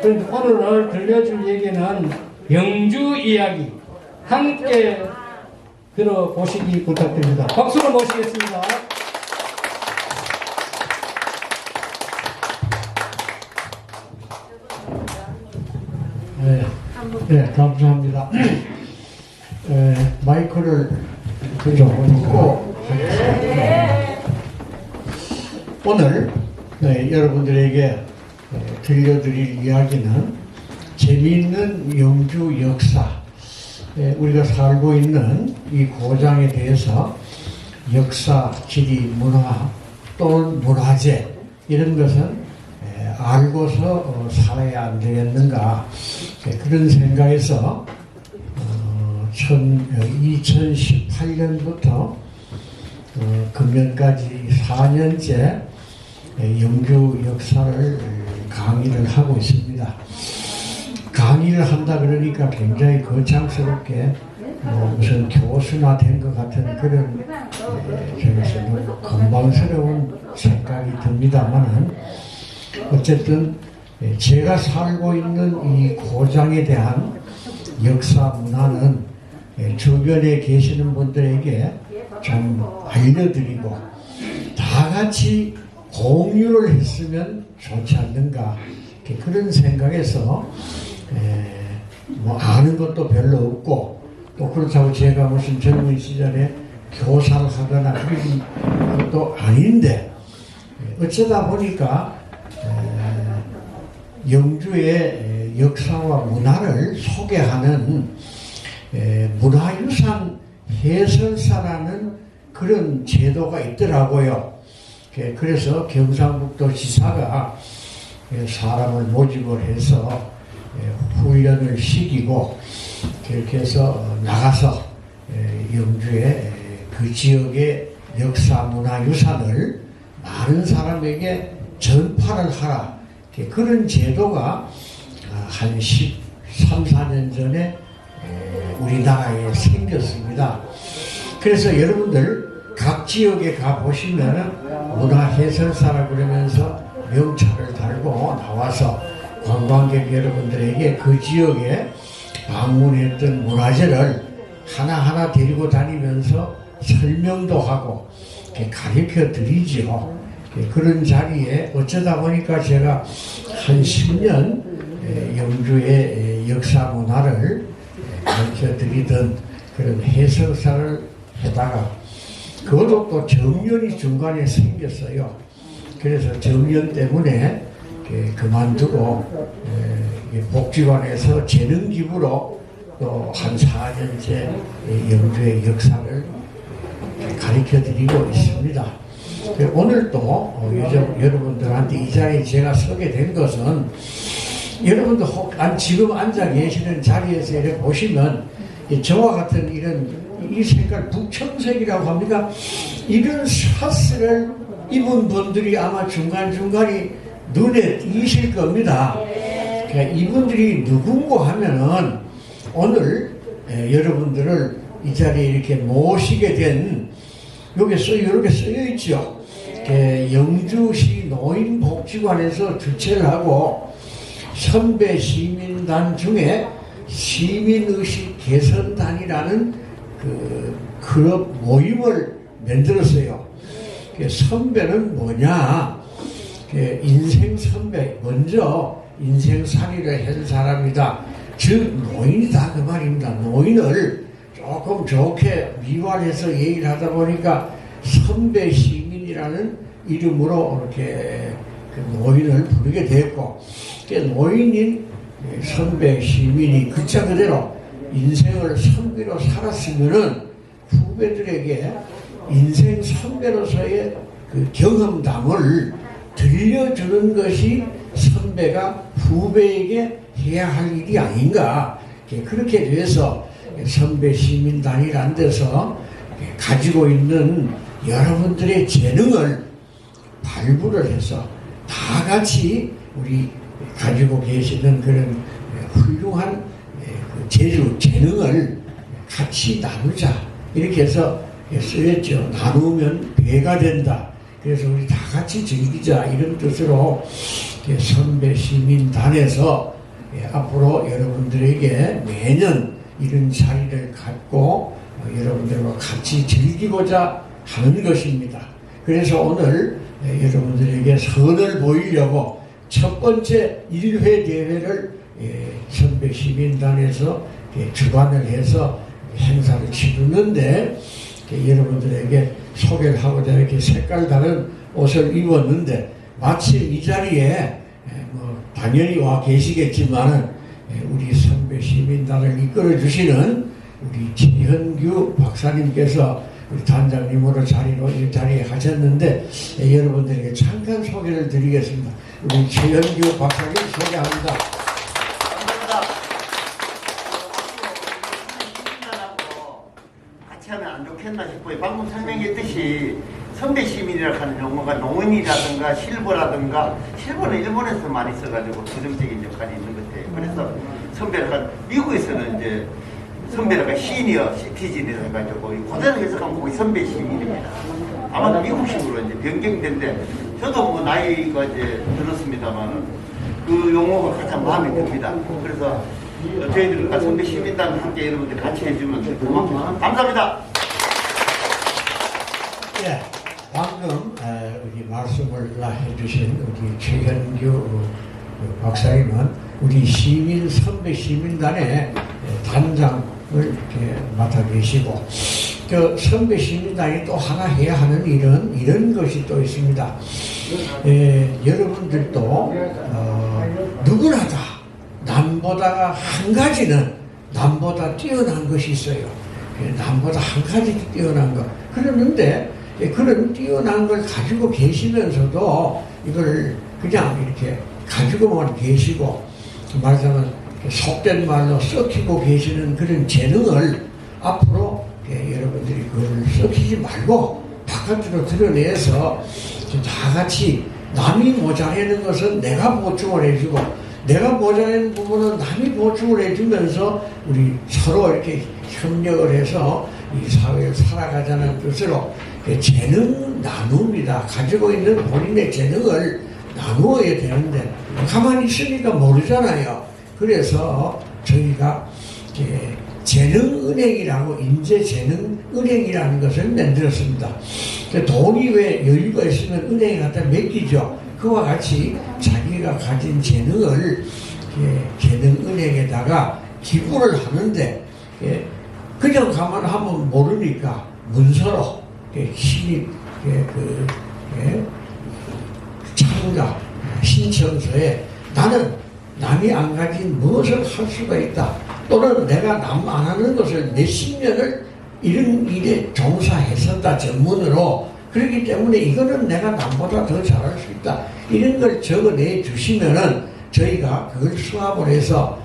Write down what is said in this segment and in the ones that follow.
그런데 오늘 들려줄 얘기는 영주 이야기 함께 들어보시기 부탁드립니다. 박수로 모시겠습니다. 네, 감사합니다. 마이크를 들어보고 하겠습니다. 오늘 여러분들에게 들려드릴 이야기는 재미있는 영주 역사, 우리가 살고 있는 이 고장에 대해서 역사, 지리, 문화 또는 문화재 이런 것은 알고서 살아야 안 되겠는가, 그런 생각에서 2018년부터 금년까지 4년째 영주 역사를 강의를 하고 있습니다. 강의를 한다 그러니까 굉장히 거창스럽게 무슨 교수나 된 것 같은 그런 저에서는 건방스러운 생각이 듭니다만은, 어쨌든 제가 살고 있는 이 고장에 대한 역사 문화는 주변에 계시는 분들에게 좀 알려드리고 다 같이 공유를 했으면 좋지 않는가, 그런 생각에서 뭐 아는 것도 별로 없고, 또 그렇다고 제가 무슨 젊은 시절에 교사를 하거나 그런 것도 아닌데, 어쩌다 보니까 영주의 역사와 문화를 소개하는 문화유산 해설사라는 그런 제도가 있더라고요. 그래서 경상북도 지사가 사람을 모집을 해서 훈련을 시키고, 그렇게 해서 나가서 영주의 그 지역의 역사 문화유산을 많은 사람에게 전파를 하라, 그런 제도가 한 13, 14년 전에 우리나라에 생겼습니다. 그래서 여러분들 각 지역에 가보시면 문화해설사라 그러면서 명찰을 달고 나와서 관광객 여러분들에게 그 지역에 방문했던 문화재를 하나하나 데리고 다니면서 설명도 하고 가르쳐 드리죠. 그런 자리에 어쩌다 보니까 제가 한 10년 영주의 역사 문화를 가르쳐 드리던 그런 해설사를 하다가, 그것도 또 정년이 중간에 생겼어요. 그래서 정년 때문에 그만두고 복지관에서 재능기부로 또 한 4년째 영주의 역사를 가르쳐 드리고 있습니다. 오늘 또 여러분들한테 이 자리에 제가 서게 된 것은, 여러분들 지금 앉아 계시는 자리에서 이렇게 보시면 저와 같은 이 색깔 북청색이라고 합니까? 이런 샷스를 입은 분들이 아마 중간중간에 눈에 띄실 겁니다. 이분들이 누군고 하면은 오늘 여러분들을 이 자리에 이렇게 모시게 된, 이렇게 쓰여 있죠. 영주시 노인복지관에서 주최를 하고 선배 시민단 중에 시민의식 개선단이라는 그 클럽 모임을 만들었어요. 선배는 뭐냐? 인생 선배, 먼저 인생살이를 한 사람이다. 즉 노인이다, 그 말입니다. 노인을 조금 좋게 미화해서 얘기를 하다 보니까 선배 시민이라는 이름으로 이렇게 그 노인을 부르게 됐고, 노인인 선배 시민이 글자 그대로 인생을 선배로 살았으면은 후배들에게 인생 선배로서의 그 경험담을 들려주는 것이 선배가 후배에게 해야 할 일이 아닌가. 그렇게 돼서 선배 시민단이라는 데서 가지고 있는 여러분들의 재능을 발굴을 해서 다 같이 우리 가지고 계시는 그런 훌륭한 재주, 재능을 같이 나누자, 이렇게 해서 쓰였죠. 나누면 배가 된다. 그래서 우리 다 같이 즐기자 이런 뜻으로 선배 시민단에서 앞으로 여러분들에게 매년 이런 자리를 갖고 여러분들과 같이 즐기고자 하는 것입니다. 그래서 오늘 여러분들에게 선을 보이려고 첫 번째 1회 대회를 선배 시민단에서 주관을 해서 행사를 치르는데 여러분들에게 소개를 하고자 이렇게 색깔 다른 옷을 입었는데 마침 이 자리에 당연히 와 계시겠지만 우리 선배 시민단을 이끌어 주시는 우리 최현규 박사님께서 우리 단장님으로 이 자리에 하셨는데 여러분들에게 잠깐 소개를 드리겠습니다. 우리 최현규 박사님 소개합니다. 같이 하면 안 좋겠나 싶어요. 방금 설명했듯이 선배 시민이라고 하는 용어가 농원이라든가 실버라든가 실버는 일본에서 많이 써가지고 부정적인 역할이 있는 것 같아요. 그래서 선배라가 미국에서는 이제 선배라가 시니어 시티즌이라 해가지고 그대로 해석하면 거기 선배 시민입니다. 아마 미국식으로 이제 변경된데 저도 뭐 나이가 이제 들었습니다만 그 용어가 가장 마음에 듭니다. 그래서 저희들과 선배 시민단 함께 여러분들 같이 해주면 고맙습니다. 감사합니다. 예, 방금 우리 말씀을 해주신 우리 최현규 박사님은 우리 선배 시민단의 단장을 이렇게 맡아 계시고 그 선배 시민단이 또 하나 해야 하는 일은 이런 것이 또 있습니다. 여러분들도 누구나 다 남보다 한 가지는 남보다 뛰어난 것이 있어요. 남보다 한 가지 뛰어난 것. 그러는데 그런 뛰어난 걸 가지고 계시면서도 이걸 그냥 이렇게 가지고만 계시고 말하자면 속된 말로 썩히고 계시는 그런 재능을 앞으로 여러분들이 그걸 썩히지 말고 바깥으로 드러내서 다 같이 남이 모자라는 것은 내가 보충을 해주고 내가 모자라는 부분은 남이 보충을 해주면서 우리 서로 이렇게 협력을 해서 이 사회를 살아가자는 뜻으로 재능 나눔이다. 가지고 있는 본인의 재능을 나누어야 되는데 가만히 있으니까 모르잖아요. 그래서 저희가 재능은행이라고 인재재능은행이라는 것을 만들었습니다. 돈이 왜 여유가 있으면 은행에 갖다 맡기죠. 그와 같이 자기가 가진 재능을 재능은행에다가 기부를 하는데 그냥 가만 하면 모르니까 문서로 신입 참가 신청서에 나는 남이 안 가진 무엇을 할 수가 있다. 또는 내가 남 안 하는 것을 몇십 년을 이런 일에 종사했었다 전문으로. 그렇기 때문에 이거는 내가 남보다 더 잘할 수 있다. 이런 걸 적어내 주시면은 저희가 그걸 수합을 해서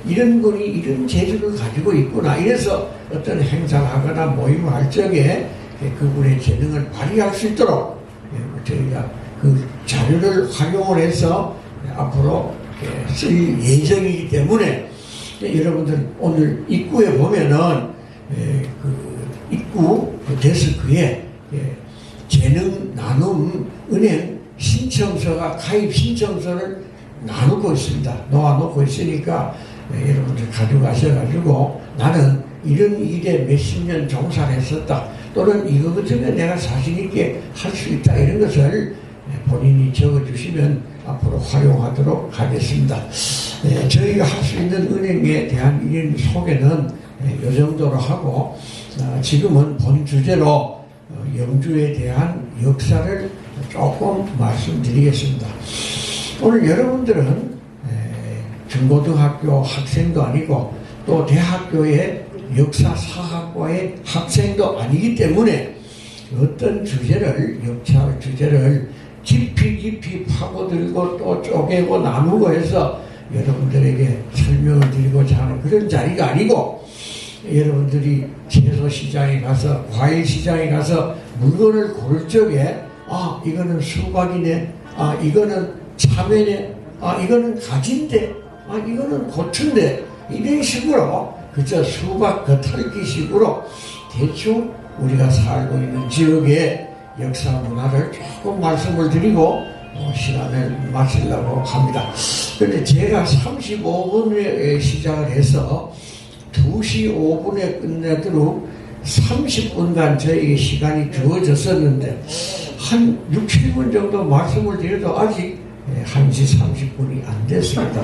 이런 분이 이런 재주를 가지고 있구나. 이래서 어떤 행사를 하거나 모임을 할 적에 그분의 재능을 발휘할 수 있도록 저희가 그 자료를 활용을 해서 앞으로 쓸 예정이기 때문에 여러분들 오늘 입구에 보면은 그 입구 데스크에 재능 나눔 은행 신청서가 가입 신청서를 나누고 있습니다. 놓아놓고 있으니까 여러분들 가져가셔가지고 나는 이런 일에 몇십 년 종사를 했었다. 또는 이거 같으면 내가 자신있게 할 수 있다. 이런 것을 본인이 적어주시면 앞으로 활용하도록 하겠습니다. 저희가 할 수 있는 은행에 대한 이런 소개는 이 정도로 하고 지금은 본 주제로 영주에 대한 역사를 조금 말씀드리겠습니다. 오늘 여러분들은 중고등학교 학생도 아니고 또 대학교의 역사사학과의 학생도 아니기 때문에 어떤 주제를 역사 주제를 깊이 파고들고 또 쪼개고 나누고 해서 여러분들에게 설명을 드리고자 하는 그런 자리가 아니고 여러분들이 채소시장에 가서 과일시장에 가서 물건을 고를 적에 이거는 수박이네, 이거는 참외네, 이거는 가지인데, 이거는 고추인데 이런 식으로 그저 수박 겉핥기 식으로 대충 우리가 살고 있는 지역에 역사 문화를 조금 말씀을 드리고 시간을 마치려고 합니다. 그런데 제가 35분에 시작을 해서 2시 5분에 끝내도록 30분간 저에게 시간이 주어졌었는데 한 6, 7분 정도 말씀을 드려도 아직 1시 30분이 안 됐습니다.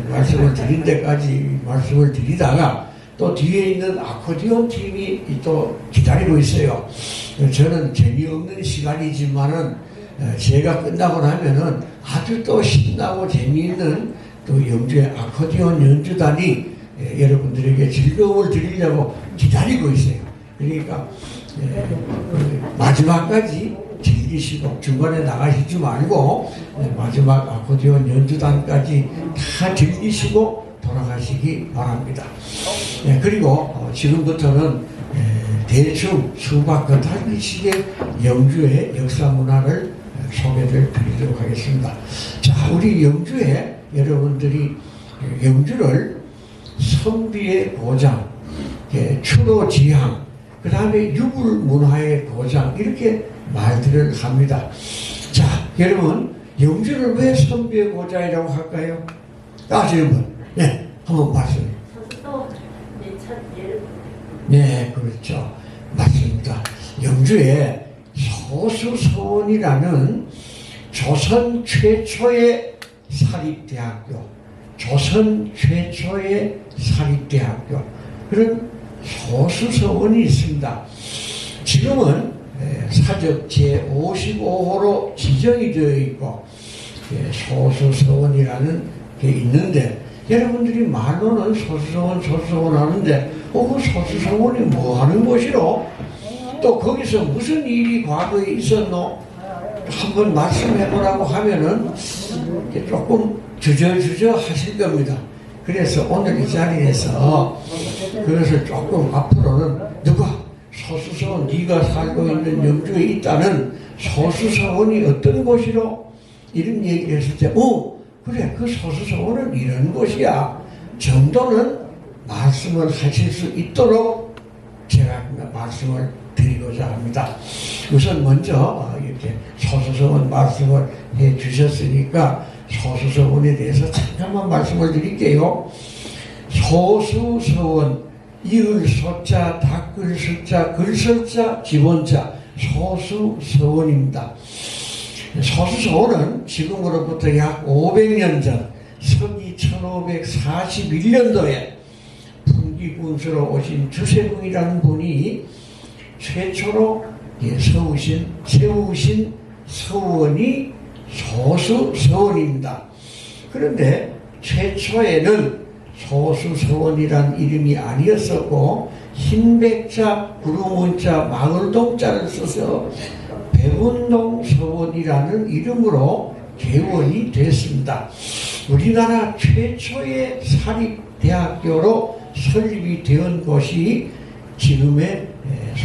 말씀을 드린 데까지 말씀을 드리다가 또 뒤에 있는 아코디언 팀이 또 기다리고 있어요. 저는 재미없는 시간이지만은 제가 끝나고 나면은 아주 또 신나고 재미있는 또 영주의 아코디언 연주단이 여러분들에게 즐거움을 드리려고 기다리고 있어요. 그러니까 마지막까지 즐기시고 중간에 나가시지 말고 마지막 아코디언 연주단까지 다 즐기시고 돌아가시기 바랍니다. 그리고 지금부터는 대충 수박 겉핥기식의 영주의 역사 문화를 소개를 드리도록 하겠습니다. 자, 우리 영주에 여러분들이 영주를 선비의 고장, 추로지향, 그 다음에 유불문화의 고장 이렇게 말들을 합니다. 자, 여러분 영주를 왜 선비의 고장이라고 할까요? 여러분, 네, 한번 말씀해. 네, 그렇죠. 맞습니다. 영주에 소수서원이라는 조선 최초의 사립대학교, 그런 소수서원이 있습니다. 지금은 사적 제55호로 지정이 되어 있고 소수서원이라는 게 있는데 여러분들이 말로는 소수서원 하는데 그 소수서원이 뭐 하는 곳이로? 또 거기서 무슨 일이 과거에 있었노? 한번 말씀해 보라고 하면은 조금 주저주저 하실 겁니다. 그래서 오늘 이 자리에서 그것을 조금 앞으로는 누가 소수서원, 네가 살고 있는 영주에 있다는 소수서원이 어떤 곳이로? 이런 얘기를 했을 때 그래, 그 소수서원은 이런 곳이야 정도는 말씀을 하실 수 있도록 제가 말씀을 드리고자 합니다. 우선 먼저 이렇게 소수서원 말씀을 해 주셨으니까 소수서원에 대해서 잠깐만 말씀을 드릴게요. 소수서원, 이을소자, 닦을소자, 글설자, 기본자, 소수서원입니다. 소수서원은 지금으로부터 약 500년 전 서기 1541년도에 풍기군수로 오신 주세붕이라는 분이 최초로 세우신 서원이 소수서원입니다. 그런데 최초에는 소수서원이란 이름이 아니었었고 흰백자, 구름문자, 마을동자를 써서 백운동서원이라는 이름으로 개원이 됐습니다. 우리나라 최초의 사립대학교로 설립이 된 곳이 지금의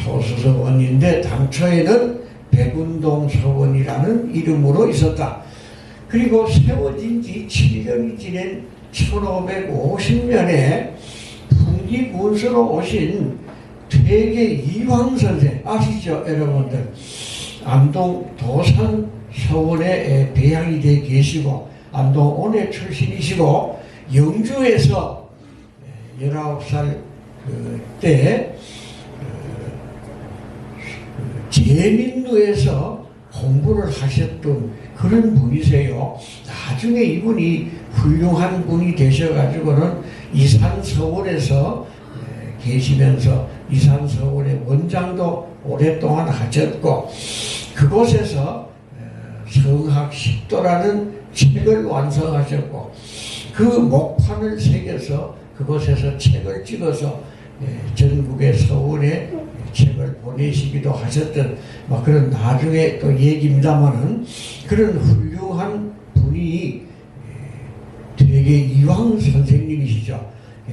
소수서원인데 당초에는 백운동서원이라는 이름으로 있었다. 그리고 세워진 지 7년이 지낸 1550년에 풍기군수로 오신 퇴계 이황선생 아시죠 여러분들? 안동 도산 서원에 배양이 되어 계시고 안동 온해 출신이시고 영주에서 19살 때 제민루에서 공부를 하셨던 그런 분이세요. 나중에 이분이 훌륭한 분이 되셔가지고는 이산서원에서 계시면서 이산서원의 원장도 오랫동안 하셨고 그곳에서 성학식도라는 책을 완성하셨고 그 목판을 새겨서 그곳에서 책을 찍어서 전국의 서원에 책을 보내시기도 하셨던 그런 나중에 또 얘기입니다만은 그런 훌륭한 분이 되게 이황 선생님이시죠.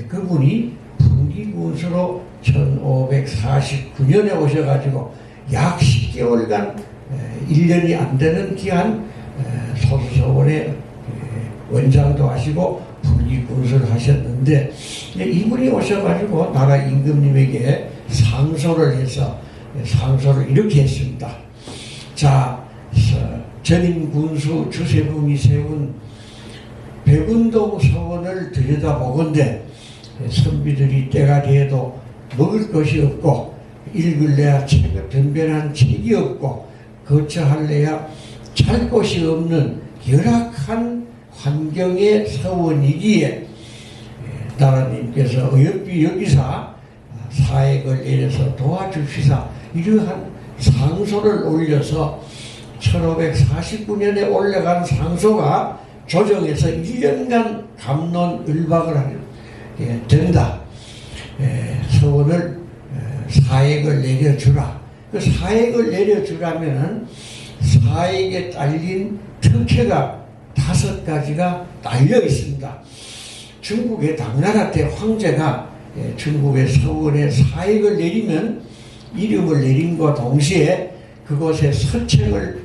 그분이 풍기군수로 1549년에 오셔가지고 약 10개월간 1년이 안 되는 기간 소수서원에 원장도 하시고 풍기군수를 하셨는데 이분이 오셔가지고 나라 임금님에게 상소를 해서 상소를 이렇게 했습니다. 자, 전임 군수 주세붕이 세운 백운동 서원을 들여다보건대 선비들이 때가 돼도 먹을 것이 없고 읽을래야 변변한 책이 없고 거처할래야 잘 곳이 없는 열악한 환경의 서원이기에 나라님께서 어여삐 여기사 사액을 내려서 도와주시사 이러한 상소를 올려서 1549년에 올라간 상소가 조정해서 1년간 갑론을박을 하게 된다. 서원을 사액을 내려주라. 그 사액을 내려주라면은 사액에 딸린 특혜가 5가지가 딸려 있습니다. 중국의 당나라 때 황제가 중국의 서원에 사액을 내리면 이름을 내림과 동시에 그곳에 서책을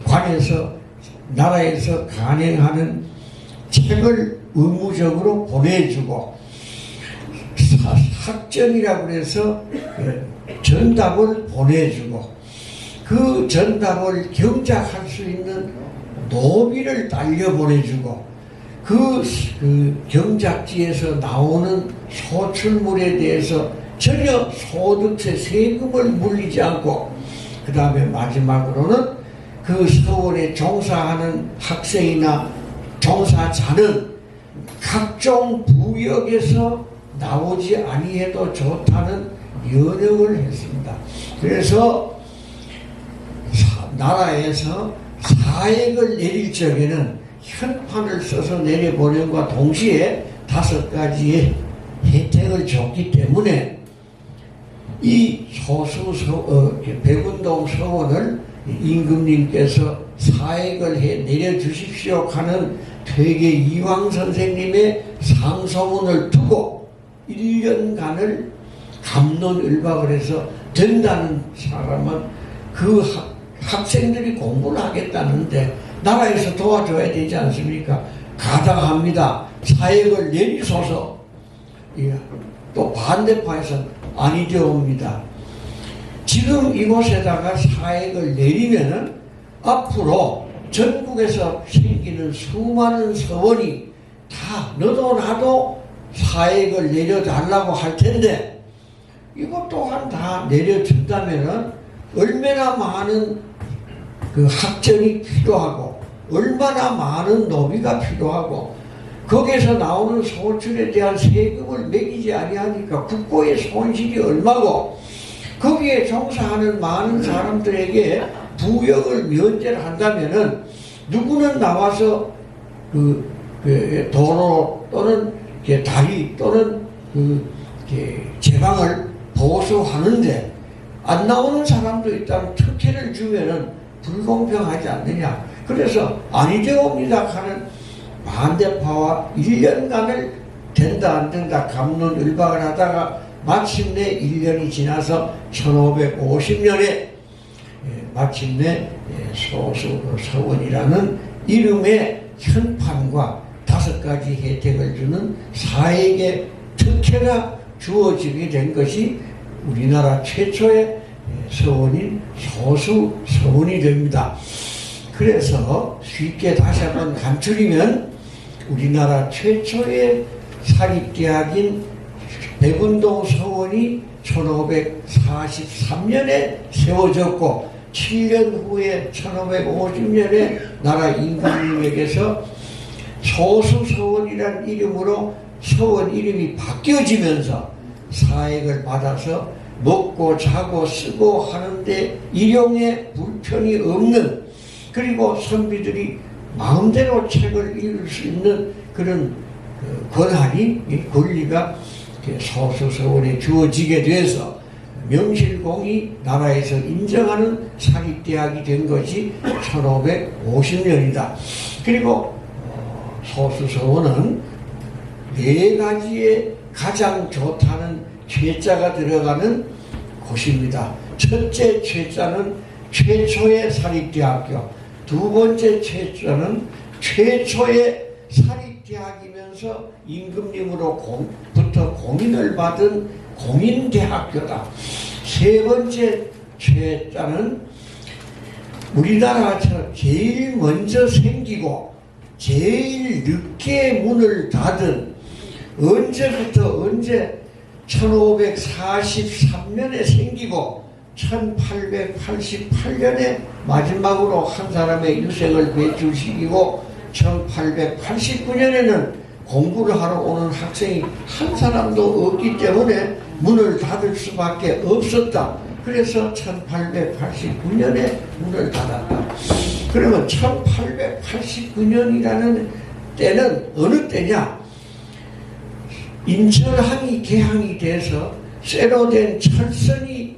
관에서 나라에서 간행하는 책을 의무적으로 보내주고 학전이라고 해서 전답을 보내주고 그 전답을 경작할 수 있는 노비를 딸려 보내주고 그 경작지에서 나오는 소출물에 대해서 전혀 소득세 세금을 물리지 않고 그 다음에 마지막으로는 그 서원에 종사하는 학생이나 종사자는 각종 부역에서 나오지 아니해도 좋다는 연영을 했습니다. 그래서 나라에서 사액을 내릴 적에는 현판을 써서 내려보냄과 동시에 5가지의 혜택을 줬기 때문에 이 백운동 서원을 임금님께서 사액을 내려주십시오 하는 퇴계 이황 선생님의 상소문을 두고 1년간을 갑론을박을 해서 된다는 사람은 그 학생들이 공부를 하겠다는데 나라에서 도와줘야 되지 않습니까? 가당합니다. 사액을 내리소서. 또 반대파에서는 아니되옵니다. 지금 이곳에다가 사액을 내리면은 앞으로 전국에서 생기는 수많은 서원이 다 너도 나도 사액을 내려달라고 할 텐데 이것 또한 다 내려준다면은 얼마나 많은 그 학전이 필요하고 얼마나 많은 노비가 필요하고 거기에서 나오는 소출에 대한 세금을 매기지 아니하니까 국고의 손실이 얼마고 거기에 종사하는 많은 사람들에게 부역을 면제를 한다면은 누구는 나와서 도로 또는 다리 또는 제방을 보수하는데 안 나오는 사람도 있다면 특혜를 주면은 불공평하지 않느냐. 그래서 아니되옵니다 하는 반대파와 1년간을 된다 안 된다 갑론을박을 하다가 마침내 1년이 지나서 1550년에 마침내 소수서원이라는 이름의 현판과 5가지 혜택을 주는 사액의 특혜가 주어지게 된 것이 우리나라 최초의 서원인 소수서원이 됩니다. 그래서 쉽게 다시 한번 간추리면 우리나라 최초의 사립대학인 백운동 서원이 1543년에 세워졌고 7년 후에 1550년에 나라 임금님에게서 소수서원이라는 이름으로 서원 이름이 바뀌어지면서 사액을 받아서 먹고 자고 쓰고 하는데 일용에 불편이 없는 그리고 선비들이 마음대로 책을 읽을 수 있는 그런 권리가 소수서원에 주어지게 돼서 명실공히 나라에서 인정하는 사립대학이 된 것이 1550년이다. 그리고 소수서원은 4가지의 가장 좋다는 최자가 들어가는 곳입니다. 첫째 최자는 최초의 사립대학교, 2번째 최자는 최초의 사립대학이면서 임금님으로부터 공인을 받은 공인대학교다. 3번째 최자는 우리나라가 제일 먼저 생기고 제일 늦게 문을 닫은 언제 1543년에 생기고 1888년에 마지막으로 한 사람의 유생을 배출시키고 1889년에는 공부를 하러 오는 학생이 한 사람도 없기 때문에 문을 닫을 수밖에 없었다. 그래서 1889년에 문을 닫았다. 그러면 1889년이라는 때는 어느 때냐? 인천항이 개항이 돼서 쇠로 된 철선이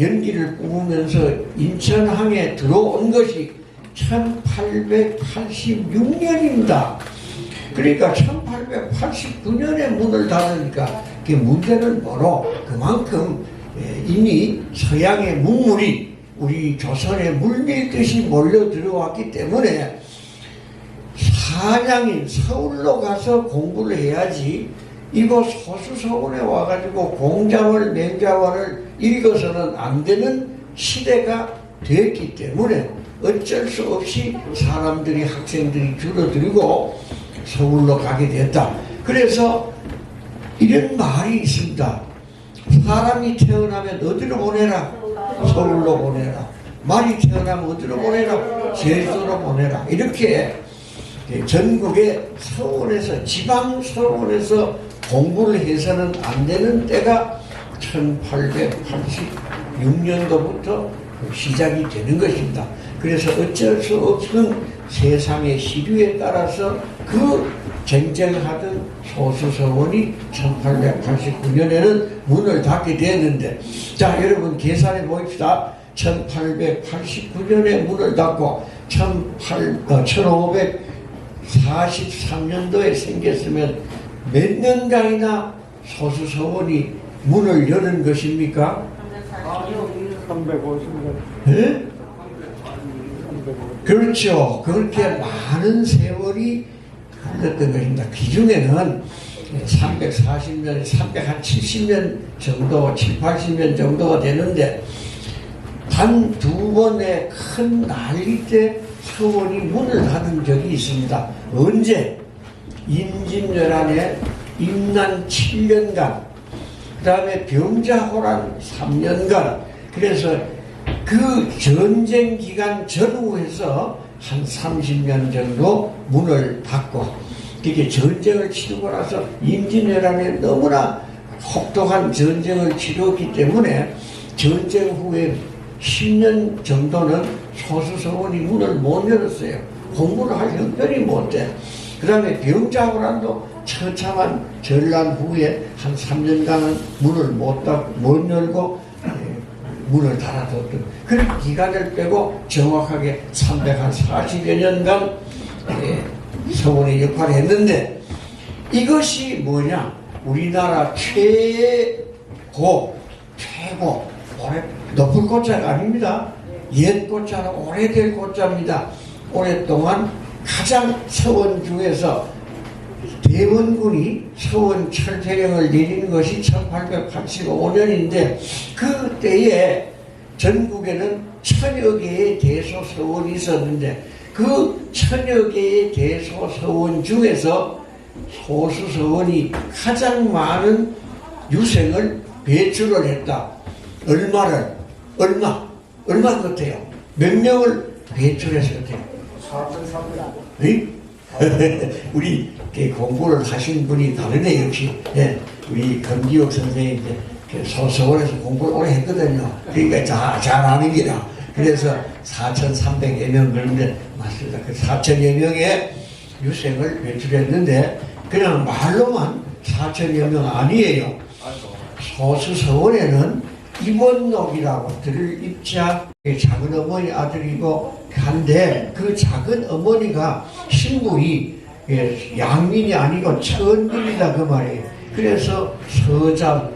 연기를 뿜으면서 인천항에 들어온 것이 1886년입니다. 그러니까 1889년에 문을 닫으니까 그 문제는 뭐로? 그만큼 이미 서양의 문물이 우리 조선에 물밀듯이 몰려 들어왔기 때문에 사냥인 서울로 가서 공부를 해야지 이거 소수서원에 와가지고 공자월 맹자월을 읽어서는 안 되는 시대가 됐기 때문에 어쩔 수 없이 사람들이 학생들이 줄어들고 서울로 가게 됐다. 그래서 이런 말이 있습니다. 사람이 태어나면 어디로 보내라? 서울로 보내라. 말이 태어나면 어디로 보내라? 제주도로 보내라. 이렇게 전국의 서원에서 지방 서원에서 공부를 해서는 안 되는 때가 1886년도부터 시작이 되는 것입니다. 그래서 어쩔 수 없는 세상의 시류에 따라서 그 쟁쟁하던 소수서원이 1889년에는 문을 닫게 되었는데, 자 여러분 계산해 보십시다. 1889년에 문을 닫고 1543년도에 생겼으면 몇 년간이나 소수서원이 문을 여는 것입니까? 350년. 네? 그렇죠. 그렇게 많은 세월이 흘렀던 것입니다. 그 중에는 340년, 370년 정도, 7, 80년 정도가 되는데 단 두 번의 큰 난리 때 서원이 문을 닫은 적이 있습니다. 언제? 임진왜란에 임난 7년간, 그 다음에 병자호란 3년간, 그래서 그 전쟁 기간 전후해서 한 30년 정도 문을 닫고, 그게 전쟁을 치르고 나서 임진왜란에 너무나 혹독한 전쟁을 치렀기 때문에 전쟁 후에 10년 정도는 소수서원이 문을 못 열었어요. 공부를 할 형편이 못 돼. 그 다음에 병자호란도 처참한 전란 후에 한 3년간은 문을 못 열고 문을 닫아뒀던 그런 기간을 빼고 정확하게 340여 년간 서원의 역할을 했는데, 이것이 뭐냐? 우리나라 최고 높을 꽃자가 아닙니다. 옛 꽃자는 오래될 꽃자입니다. 오랫동안 가장 서원 중에서 대원군이 서원 철폐령을 내린 것이 1885년인데 그때에 전국에는 1000여 개의 대소서원이 있었는데 그 1000여 개의 대소서원 중에서 소수서원이 가장 많은 유생을 배출을 했다. 얼마 같아요? 몇 명을 배출했을 같아요? 4,300. 우리 공부를 하신 분이 다르네, 역시. 예, 우리 금기옥 선생님이 서울에서 공부를 오래 했거든요. 그러니까 잘 아는 기라. 그래서 4,300여 명 그런데 맞습니다. 그 4,000여 명의 유생을 배출했는데 그냥 말로만 4,000여 명 아니에요. 소수서원에는 입원록이라고 들을 입자 작은 어머니 아들이고 한데 그 작은 어머니가 신분이 양민이 아니고 천민이다 그 말이에요. 그래서 서자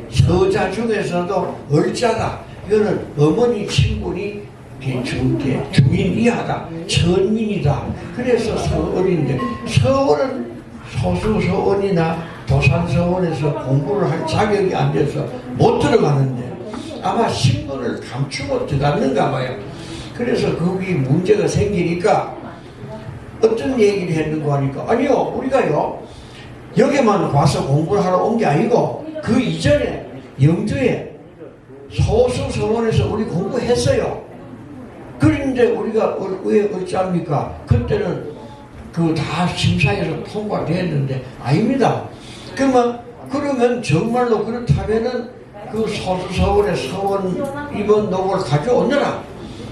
중에서도 얼자다. 이거는 어머니 친분이 주민 이하다. 천민이다. 그래서 서원인데 서원은 소수서원이나 도산서원에서 공부를 할 자격이 안 돼서 못 들어가는데 아마 신분을 감추고 들어갔는가 봐요. 그래서 거기 문제가 생기니까 어떤 얘기를 했는가 하니까 아니요 우리가요 여기만 와서 공부를 하러 온 게 아니고 그 이전에 영주에 소수서원에서 우리 공부했어요. 그런데 우리가 왜 어찌합니까? 그때는 그 다 심사에서 통과됐는데 아닙니다. 그러면 정말로 그렇다면은 그 소수서원의 서원 입원록을 가져오느라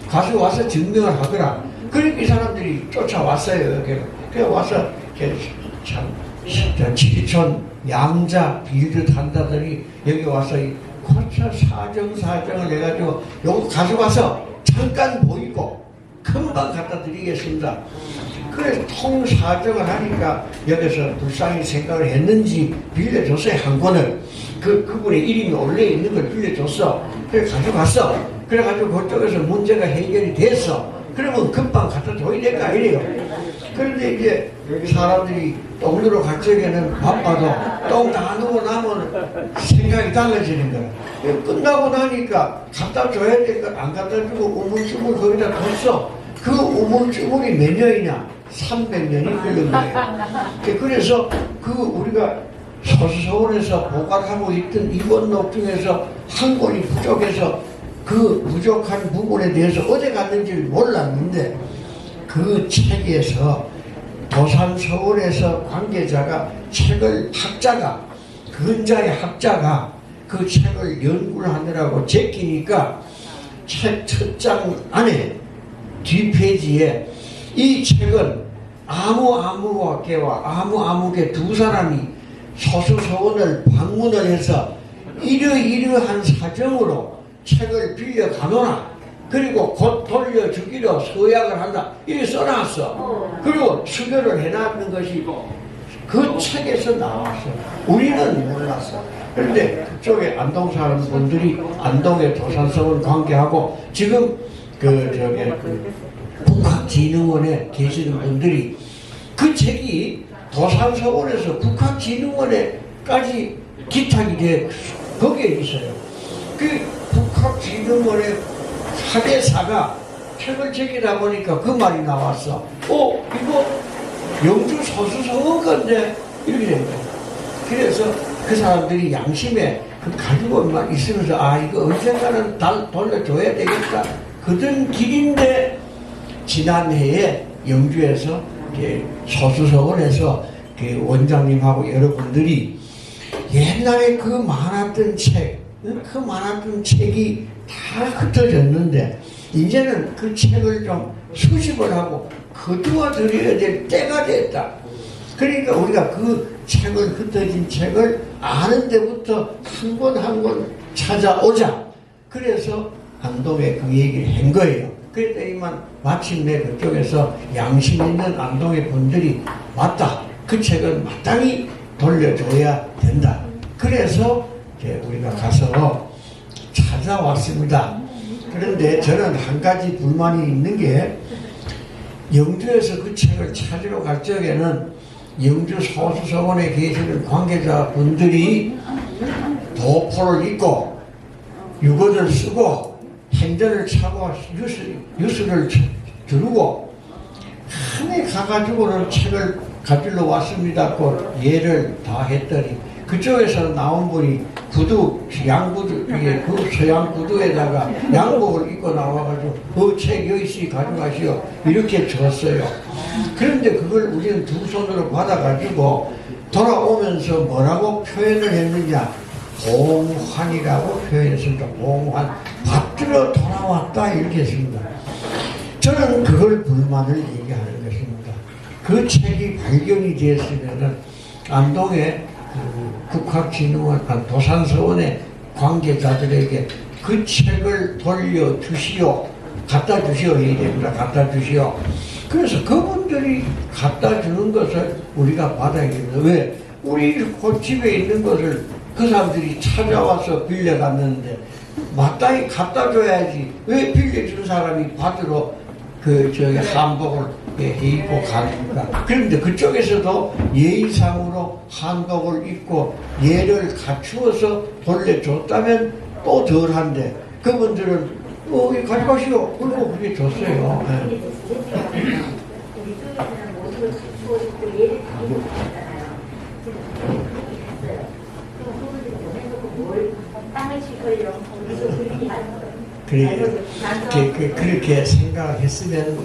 가져와서 증명을 하더라. 그러니까 이 사람들이 쫓아왔어요. 그래 와서 참 지리촌 양자 빌듯 한다더니 여기 와서 이 고차 사정을 해가지고 요거 가져와서 잠깐 보이고 금방 갖다 드리겠습니다. 그래서 통사정을 하니까 여기서 불쌍히 생각을 했는지 빌려줬어요. 한 권을. 그분의 이름이 올려 있는 걸 빌려줬어. 그래 가져갔어. 그래가지고 그쪽에서 문제가 해결이 됐어. 그러면 금방 갖다 줘야 될 거 아니에요. 그런데 이제 사람들이 똥누러 갈 적에는 바빠도 똥 다 누고 나면 생각이 달라지는 거야. 끝나고 나니까 갖다 줘야 될 걸 안 갖다 주고 우물쭈물 거기다 뒀어. 그 우물쭈물이 몇 년이냐? 300년이 걸린 거예요. 그래서 우리가 소수서원에서 보관하고 있던 입원록 중에서 한 권이 부족해서 그 부족한 부분에 대해서 어디 갔는지 몰랐는데 그 책에서 도산서원에서 관계자가 근자의 학자가 그 책을 연구를 하느라고 제끼니까 책 첫 장 안에 뒷페이지에 이 책은 아무개와 아무개 두 사람이 소수서원을 방문을 해서 이러이러한 사정으로 책을 빌려가노나 그리고 곧 돌려주기로 서약을 한다 이렇게 써놨어. 그리고 수교를 해놨는 것이 그 책에서 나왔어. 우리는 몰랐어. 그런데 그쪽에 안동 사람분들이 안동의 도산서원 관계하고 지금 국학진흥원에 계시는 분들이 그 책이 도산서원에서 국학진흥원에까지 기탁이 돼 거기에 있어요. 그 국학진흥원의 사대사가 책을 제기다 보니까 그 말이 나왔어. 이거 영주 소수서원 건데 이렇게 된 거야. 그래서 그 사람들이 양심에 가지고만 있으면서 이거 언젠가는 돌려줘야 되겠다. 그런 길인데 지난해에 영주에서 소수서원에서 원장님하고 여러분들이 옛날에 그 많았던 책이 다 흩어졌는데 이제는 그 책을 좀 수집을 하고 거두어 드려야 될 때가 됐다. 그러니까 우리가 그 책을 흩어진 책을 아는 데부터 한 권 한 권 찾아오자. 그래서 안동에 그 얘기를 한 거예요. 그랬더니만 마침내 그쪽에서 양심 있는 안동의 분들이 맞다. 그 책은 마땅히 돌려줘야 된다. 그래서 이제 우리가 가서 찾아왔습니다. 그런데 저는 한 가지 불만이 있는 게 영주에서 그 책을 찾으러 갈 적에는 영주 소수서원에 계시는 관계자분들이 도포를 입고 유건을 쓰고 행전을 차고 유수를 두르고 한해 가가지고는 책을 가지러 왔습니다. 그 예를 다 했더니 그쪽에서 나온 분이 양구두, 그 서양 구두에다가 양복을 입고 나와가지고 책 여기 있으니 가져가시오. 이렇게 줬어요. 그런데 그걸 우리는 두 손으로 받아가지고 돌아오면서 뭐라고 표현을 했느냐. 봉환이라고 표현했습니다. 봉환. 받들어 돌아왔다. 이렇게 했습니다. 저는 그걸 불만을 얘기하는 것입니다. 그 책이 발견이 되었으면은 안동의 국학진흥원, 도산서원의 관계자들에게 그 책을 돌려주시오. 갖다 주시오. 해야 됩니다. 갖다 주시오. 그래서 그분들이 갖다 주는 것을 우리가 받아야 됩니다. 왜? 우리 집에 있는 것을 그 사람들이 찾아와서 빌려갔는데 마땅히 갖다 줘야지. 왜 빌려준 사람이 받으러 한복을 입고 가니까. 그런데 그쪽에서도 예의상으로 한복을 입고 예를 갖추어서 돌려줬다면 또 덜한데 그분들은 이거 가져가시오. 그리고 그게 줬어요. 예. 우리 쪽에서는 모습을 갖추고 싶고 얘를 가지고 있잖아요. 그럼 그분들이 보내놓고 뭘 땅을 칠 거예요. 거기서 그림이 그렇게 생각했으면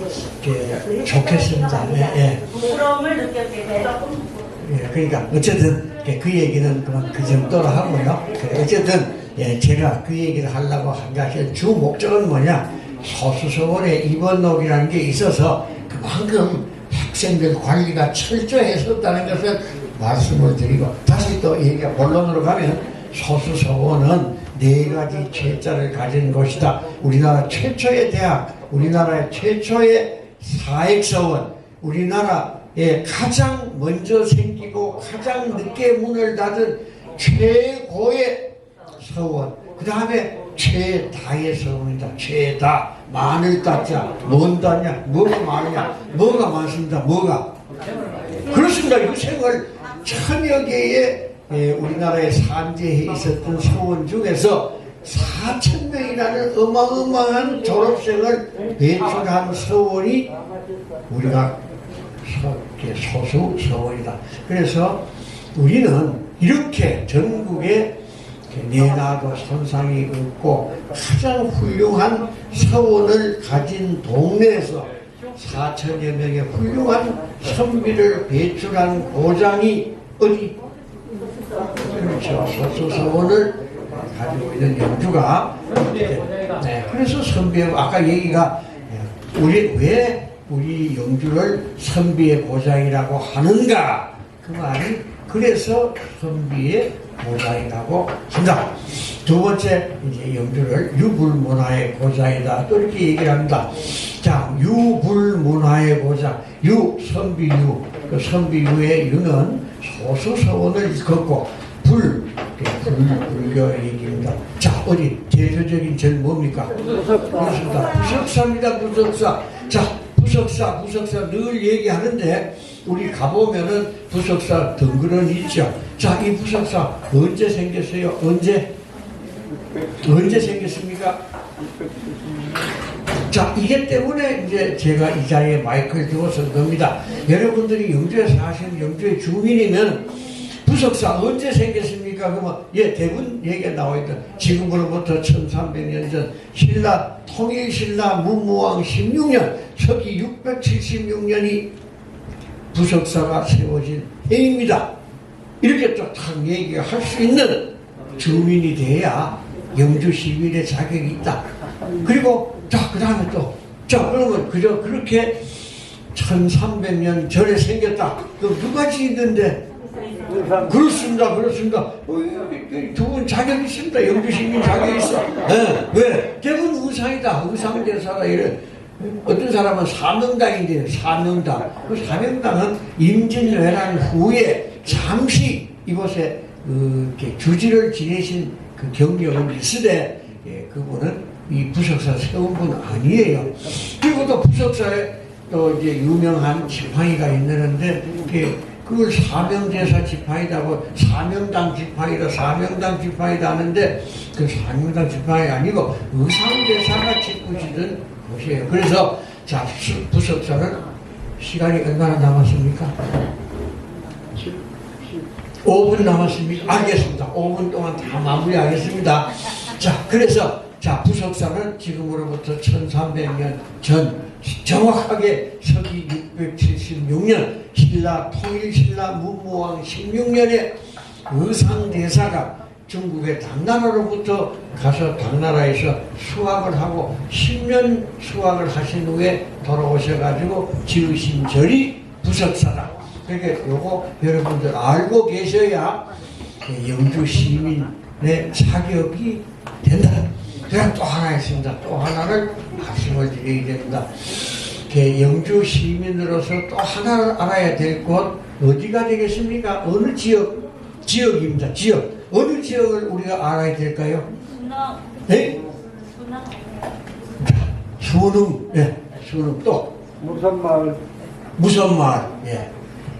좋겠습니다. 예. 부끄러움을 느꼈게 돼서 예, 그러니까 어쨌든 그 얘기는 그 정도로 하고요. 어쨌든 제가 그 얘기를 하려고 한 것이 주 목적은 뭐냐? 소수서원에 입원록이라는 게 있어서 그만큼 학생들 관리가 철저했었다는 것을 말씀을 드리고, 다시 또 얘기가 본론으로 가면 소수서원은 4가지 최자를 가진 곳이다. 우리나라 최초의 대학, 우리나라의 최초의 사익서원, 우리나라에 가장 먼저 생기고 가장 늦게 문을 닫은 최고의 서원, 그 다음에 최다의 서원이다. 최다, 많을 따자, 뭔 따냐, 뭐가 많으냐, 뭐가 많습니다. 뭐가 그렇습니다. 이 생을 천여 개의 우리나라에 산재해 있었던 서원 중에서 4,000명이라는 어마어마한 졸업생을 배출한 서원이 우리가 소수 서원이다. 그래서 우리는 이렇게 전국에 내놔도 손상이 없고 가장 훌륭한 서원을 가진 동네에서 4,000여 명의 훌륭한 선비를 배출한 고장이 어디? 그렇죠. 소수서원을 가지고 있는 영주가. 네. 그래서 선비의, 아까 얘기가 왜 우리 영주를 선비의 고장이라고 하는가? 그 말이 그래서 선비의 고장이라고 한다. 두 번째, 이제 영주를 유불문화의 고장이다. 또 이렇게 얘기를 합니다. 자, 유불문화의 고장, 선비유. 그 선비유의 유는 소수서원을 일컫고, 불교 얘기입니다. 자, 어디 대표적인 절 뭡니까? 그렇습니다. 부석사입니다. 부석사. 자, 부석사 늘 얘기하는데 우리 가보면은 부석사 덩그러니 있죠. 자, 이 부석사 언제 생겼어요? 언제 생겼습니까? 자, 이게 때문에 이제 제가 이 자리에 마이크를 두고 선 겁니다. 여러분들이 영주에 사시는 영주의 주민이면 부석사 언제 생겼습니까? 그러면 대부분 얘기가 나와있던 지금으로부터 1300년 전 신라 통일신라 문무왕 16년 서기 676년이 부석사가 세워진 해입니다. 이렇게 또 탁 얘기할 수 있는 주민이 돼야 영주 시민의 자격이 있다. 그리고 그 다음에 그러면 그저 그렇게 1300년 전에 생겼다. 그럼 누가 지었는데? 그렇습니다. 두 분 자격이 있습니다. 영주 시민 자격이 있어. 네. 왜? 대부분 의상이다. 의상대사다. 이래. 어떤 사람은 사명당인데요. 사명당. 그 사명당은 임진왜란 후에 잠시 이곳에 주지를 지내신 그 경력은 있으되, 그분은 이 부석사 세운 분 아니에요. 그리고 또 부석사에 또 이제 유명한 지팡이가 있는데, 그걸 사명제사 지팡이라고, 사명당 지팡이다 하는데, 그 사명당 지팡이 아니고 의상제사가 짓고시던 곳이에요. 그래서 자, 부석사는 시간이 얼마나 남았습니까? 5분 남았습니다. 알겠습니다. 5분 동안 다 마무리하겠습니다. 자, 그래서 부석사는 지금으로부터 1300년 전 정확하게 서기 676년 신라 통일신라 문무왕 16년에 의상대사가 중국의 당나라로부터 가서 당나라에서 수학을 하고 10년 수학을 하신 후에 돌아오셔가지고 지으신 절이 부석사다. 그러니까 요거 여러분들 알고 계셔야 영주 시민의 자격이 된다. 그냥 또 하나 있습니다. 또 하나를 말씀을 드려야 됩니다. 영주 시민으로서 또 하나 알아야 될 곳 어디가 되겠습니까? 어느 지역입니다. 지역. 어느 지역을 우리가 알아야 될까요? 네? 수능. 수능. 또 무선마을.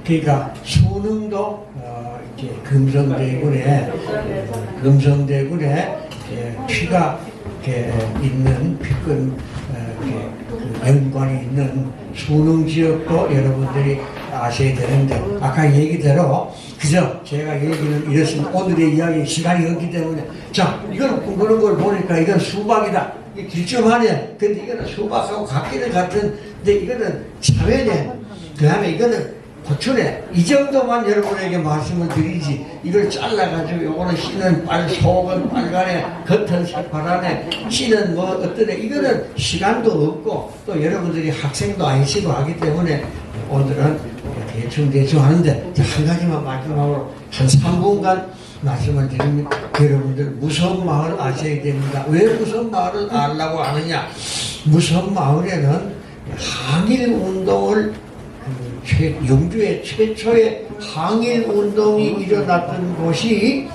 그러니까 수능도 이제 금성대군에 피가 이렇게 있는 피권 그 연관이 있는 수능 지역도 여러분들이 아셔야 되는데 아까 얘기대로 그저 제가 얘기는 이렇습니다. 오늘의 이야기 시간이 없기 때문에 자 이걸 그런 걸 보니까 이건 수박이다. 이게 길쭉하네. 근데 이거는 수박하고 같기는 같은데 이거는 참외네. 그 다음에 이거는 고추네. 이 정도만 여러분에게 말씀을 드리지 이걸 잘라가지고 요거는 씨는 속은 빨간에 겉은 새파란에 씨는 뭐 어떠네. 이거는 시간도 없고 또 여러분들이 학생도 아니시고 하기 때문에 오늘은 대충 하는데 한 가지만 마지막으로 한 3분간 말씀을 드립니다. 여러분들 무서운 마을 아셔야 됩니다. 왜 무서운 마을을 알라고 하느냐. 무서운 마을에는 항일운동을 영주의 최초의 항일운동이 일어났던 곳이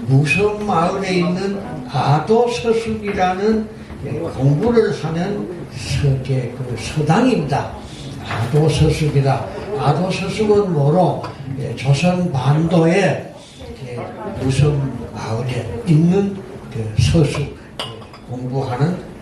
무서운 마을에 있는 아도서숙이라는 공부를 하는 서당입니다. 아도서숙이다. 아도서숙은 뭐로 조선 반도에 무서운 마을에 있는 서숙 공부하는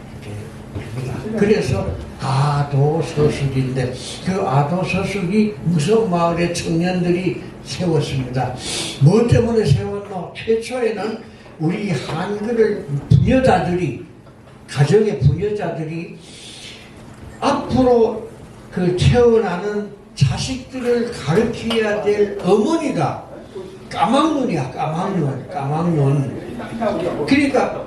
그래서 아도서숙인데 그 아도서숙이 무서운 마을의 청년들이 세웠습니다. 뭐 때문에 세웠노? 최초에는 우리 한글을 부녀자들이 가정의 부녀자들이 앞으로 그 태어나는 자식들을 가르쳐야 될 어머니가 까막눈이야. 까막눈. 그러니까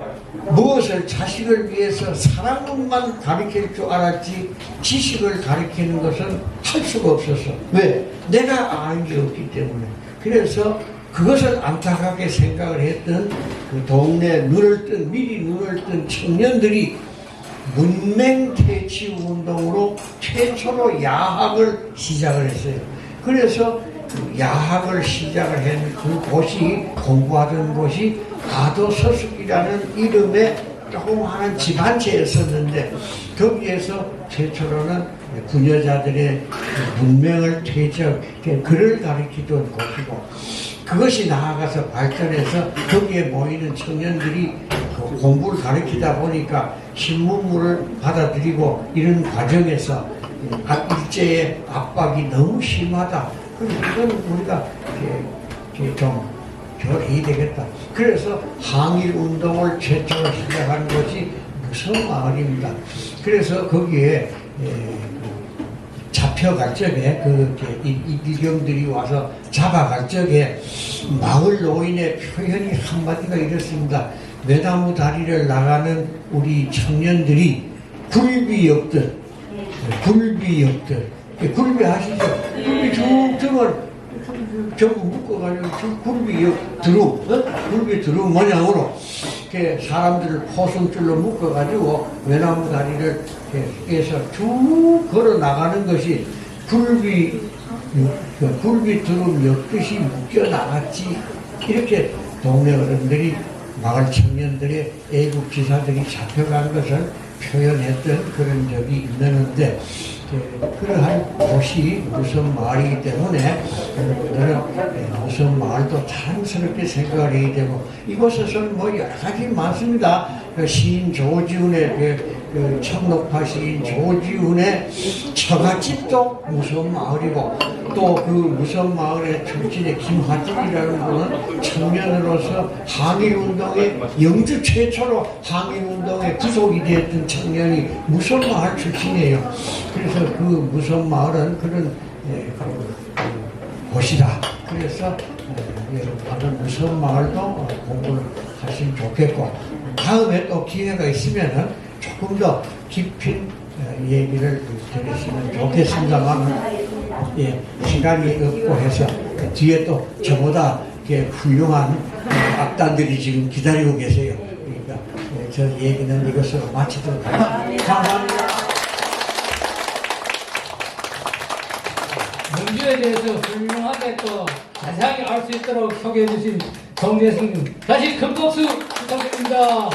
무엇을 자식을 위해서 사랑만 가르칠 줄 알았지 지식을 가르치는 것은 할 수가 없었어. 왜? 내가 아는 게 없기 때문에. 그래서 그것을 안타깝게 생각을 했던 그 동네 미리 눈을 뜬 청년들이 문맹퇴치 운동으로 최초로 야학을 시작을 했어요. 그래서 야학을 시작을 한 그곳이 공부하던 곳이 아도서숙이라는 이름의 조그마한 집 한 채였었는데 거기에서 최초로는 부녀자들의 문명을 퇴치하고 글을 가르치던 곳이고 그것이 나아가서 발전해서 거기에 모이는 청년들이 공부를 가르치다 보니까 신문물을 받아들이고 이런 과정에서 일제의 압박이 너무 심하다. 이건 우리가 좀 결해야 되겠다. 그래서 항일운동을 최초로 시작한 것이 무서운 마을입니다. 그래서 거기에 잡혀갈 적에 이병들이 와서 잡아갈 적에 마을 노인의 표현이 한마디가 이렇습니다. 외나무 다리를 나가는 우리 청년들이 굴비역들 굴비 아시죠? 굴비 쭉쭉을 전부 묶어가지고 굴비 드루 모양으로 사람들을 포승줄로 묶어가지고 외나무 다리를 해서 쭉 걸어 나가는 것이 굴비 드루 엮듯이 묶여 나갔지. 이렇게 동네 어른들이 마을 청년들의 애국 지사들이 잡혀간 것을 표현했던 그런 적이 있는데 그러한 곳이 무슨 마을이기 때문에 여러분들은 무슨 마을도 자랑스럽게 생각을 해야 되고 이곳에서는 뭐 여러 가지 많습니다. 시인 조지훈의 청록파 시인 조지훈의 처갓집도 무슨 마을이고 또 그 무슨 마을의 출신의 김하진이라는 분은 청년으로서 항일운동의 영주 최초로 항일운동의 구속이 되었던 청년이 무슨 마을 출신이에요. 그래서 그 무슨 마을은 그런 곳이다. 그래서 여러분 무슨 마을도 공부를 하시면 좋겠고 다음에 또 기회가 있으면은 조금 더 깊은 얘기를 들으시면 좋겠습니다만 시간이 없고 해서 뒤에 또 저보다 훌륭한 악단들이 지금 기다리고 계세요. 그러니까 저 얘기는 이것으로 마치도록 하겠습니다. 감사합니다. 문제에 대해서 훌륭하게 또 자세하게 알 수 있도록 소개해 주신 정재승 다시 큰 박수 부탁드립니다.